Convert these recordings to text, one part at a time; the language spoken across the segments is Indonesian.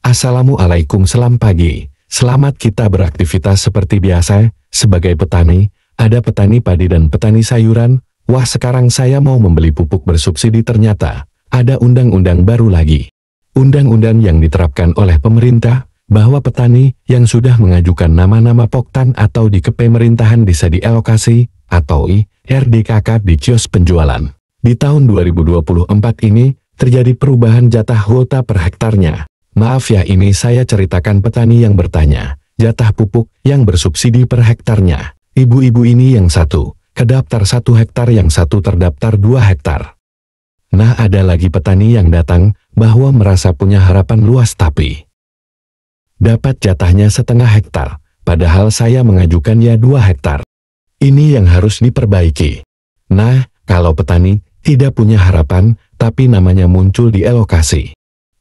Assalamualaikum, selamat pagi. Selamat kita beraktivitas seperti biasa. Sebagai petani, ada petani padi dan petani sayuran. Wah, sekarang saya mau membeli pupuk bersubsidi, ternyata ada undang-undang baru lagi. Undang-undang yang diterapkan oleh pemerintah, bahwa petani yang sudah mengajukan nama-nama poktan atau di kepemerintahan bisa dialokasi, atau RDKK di kios penjualan. Di tahun 2024 ini, terjadi perubahan jatah kuota per hektarnya. Maaf ya, ini saya ceritakan petani yang bertanya, jatah pupuk yang bersubsidi per hektarnya. Ibu-ibu ini yang satu, kedaftar 1 hektar, yang satu terdaftar 2 hektar. Nah, ada lagi petani yang datang, bahwa merasa punya harapan luas tapi dapat jatahnya setengah hektar, padahal saya mengajukannya 2 hektar. Ini yang harus diperbaiki. Nah, kalau petani tidak punya harapan, tapi namanya muncul di alokasi,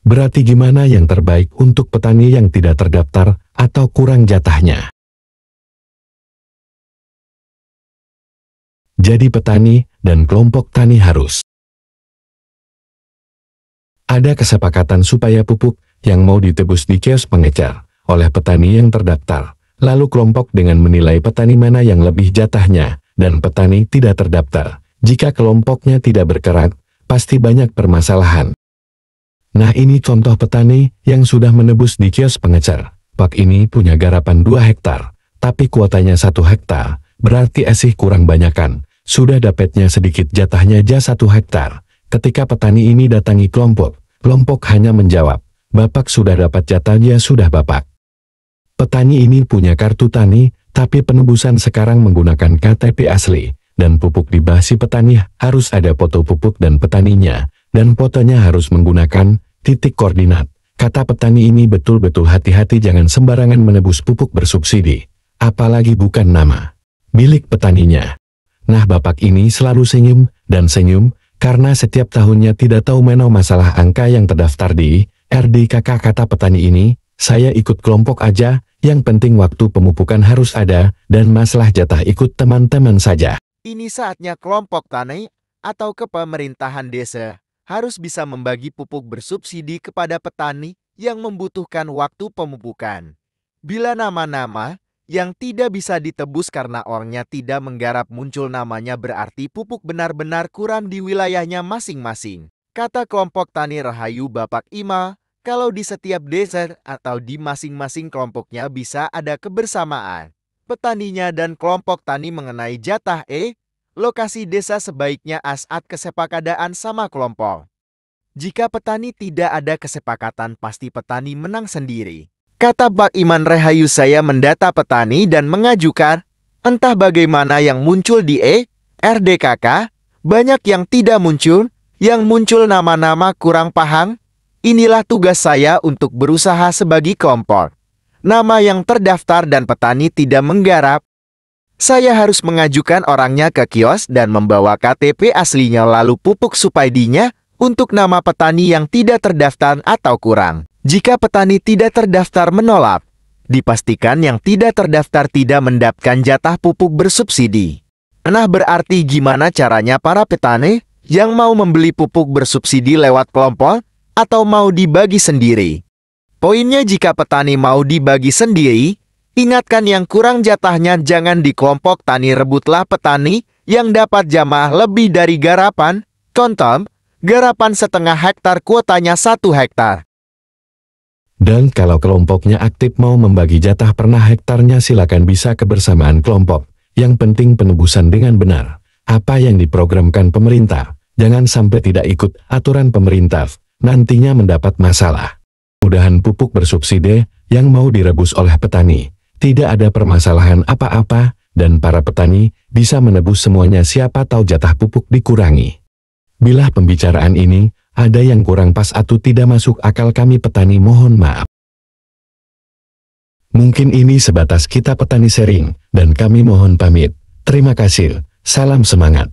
berarti gimana yang terbaik untuk petani yang tidak terdaftar atau kurang jatahnya? Jadi petani dan kelompok tani harus ada kesepakatan supaya pupuk yang mau ditebus di kios pengecer oleh petani yang terdaftar, lalu kelompok dengan menilai petani mana yang lebih jatahnya, dan petani tidak terdaftar. Jika kelompoknya tidak bergerak, pasti banyak permasalahan. Nah, ini contoh petani yang sudah menebus di kios pengecer. Pak ini punya garapan 2 hektar, tapi kuotanya 1 hektar, berarti asih kurang banyakan. Sudah dapatnya sedikit jatahnya aja 1 hektar. Ketika petani ini datangi kelompok hanya menjawab, "Bapak sudah dapat jatahnya, sudah Bapak." Petani ini punya kartu tani, tapi penebusan sekarang menggunakan KTP asli, dan pupuk di basi petani harus ada foto pupuk dan petaninya, dan fotonya harus menggunakan titik koordinat. Kata petani ini betul-betul hati-hati, jangan sembarangan menebus pupuk bersubsidi, apalagi bukan nama milik petaninya. Nah, Bapak ini selalu senyum dan senyum, karena setiap tahunnya tidak tahu mana masalah angka yang terdaftar di RDKK. Kata petani ini, saya ikut kelompok aja, yang penting waktu pemupukan harus ada, dan masalah jatah ikut teman-teman saja. Ini saatnya kelompok tani atau kepemerintahan desa harus bisa membagi pupuk bersubsidi kepada petani yang membutuhkan waktu pemupukan. Bila nama-nama yang tidak bisa ditebus karena orangnya tidak menggarap muncul namanya, berarti pupuk benar-benar kurang di wilayahnya masing-masing. Kata kelompok tani Rahayu Bapak Ima, kalau di setiap desa atau di masing-masing kelompoknya bisa ada kebersamaan petaninya dan kelompok tani mengenai jatah lokasi desa, sebaiknya asat kesepakatan sama kelompok. Jika petani tidak ada kesepakatan, pasti petani menang sendiri. Kata Pak Iman Rahayu, saya mendata petani dan mengajukan, entah bagaimana yang muncul di RDKK, banyak yang tidak muncul, yang muncul nama-nama kurang paham. Inilah tugas saya untuk berusaha sebagai kelompok. Nama yang terdaftar dan petani tidak menggarap, saya harus mengajukan orangnya ke kios dan membawa KTP aslinya, lalu pupuk subsidinya untuk nama petani yang tidak terdaftar atau kurang. Jika petani tidak terdaftar menolak, dipastikan yang tidak terdaftar tidak mendapatkan jatah pupuk bersubsidi. Nah, berarti gimana caranya para petani yang mau membeli pupuk bersubsidi lewat kelompok atau mau dibagi sendiri? Poinnya, jika petani mau dibagi sendiri, ingatkan yang kurang jatahnya jangan di kelompok tani, rebutlah petani yang dapat jamaah lebih dari garapan. Contoh, garapan setengah hektar, kuotanya 1 hektar. Dan kalau kelompoknya aktif mau membagi jatah per hektarnya, silakan bisa kebersamaan kelompok. Yang penting penebusan dengan benar. Apa yang diprogramkan pemerintah, jangan sampai tidak ikut aturan pemerintah, nantinya mendapat masalah. Mudahan pupuk bersubsidi yang mau direbus oleh petani tidak ada permasalahan apa-apa, dan para petani bisa menebus semuanya, siapa tahu jatah pupuk dikurangi. Bila pembicaraan ini ada yang kurang pas atau tidak masuk akal kami petani, mohon maaf. Mungkin ini sebatas kita petani sharing, dan kami mohon pamit. Terima kasih, salam semangat.